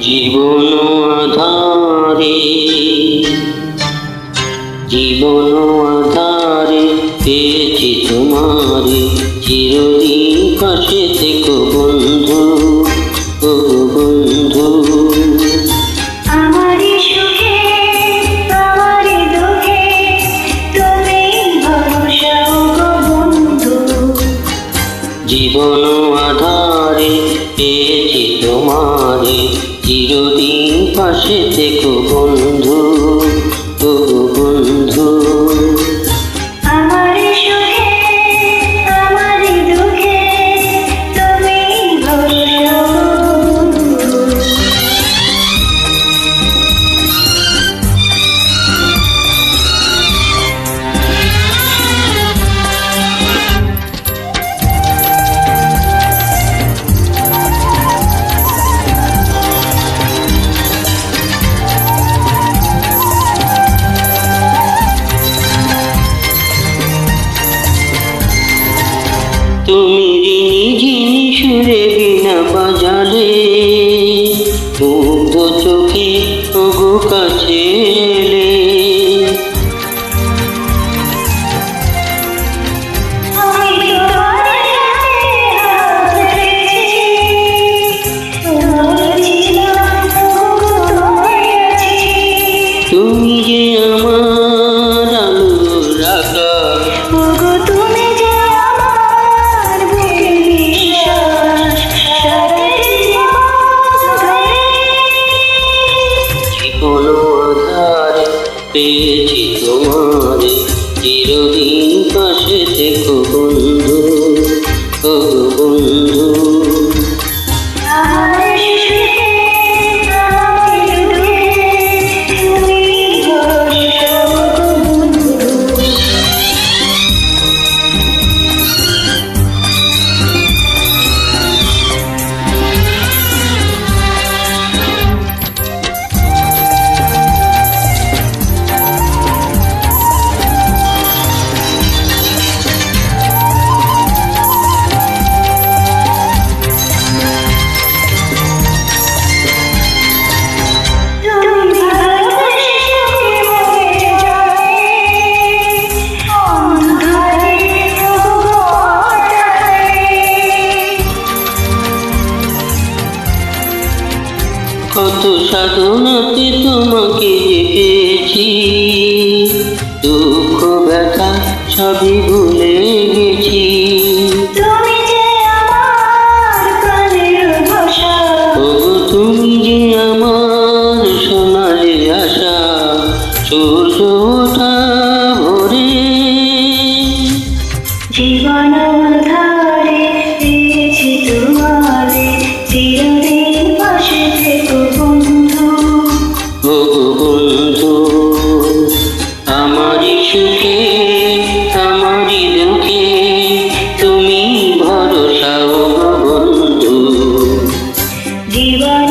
জীবন আধারে, জীবন আধারে পেয়েছি তোমারে, চিরদিন পাশে থেকো বন্ধু, ও বন্ধু। আমারি সুখে আমারি দুঃখে তুমি ভরসা গো বন্ধু। জীবন আধারে পেয়েছি তোমারে, চিরদিন পাশে থেকো বন্ধু, ও বন্ধু। আমারি সুখে আমারি দুঃখে তুমি ভরসা গো বন্ধু। তুমি ঋণী ঝিনি সুরে বিনা বাজালে, মুগ্ধ চোখে ওগো কাছে এলে। আমি তোমার সাথে হাত রেখেছি, তোমার ছিলাম তোমায় আছি। তুমি যে আমার আলোর আকাশ, ওগো তুমি যে আমার বুকের বিশ্বাস, সারাটি জীবন ধরে। জীবন আধারে পেয়েছি তোমারে, চিরদিন পাশে থেকো বন্ধু, ও বন্ধু। আমারি সুখে আমারি দুঃখে তুমি ভরসা গো বন্ধু। তুমি ভালোবেসে সুখে মরে যাবে, অন্ধকারে ওগো অনাহারে। কত সাধনাতে তোমাকে যে পেয়েছি, দুঃখ ব্যথা সবই ভুলে গেছি। তুমি যে আমার প্রাণের ভাষা, ও তুমি যে আমার সোনালি আশা, সূর্য ওঠা ভোরে। জীবন আধারে পেয়েছি তোমারে, চিরদিন পাশে থেকো বন্ধু। ও বন্ধু, আমারি সুখে আমারি দুঃখে তুমি ভরসা, ও বন্ধু। জীবন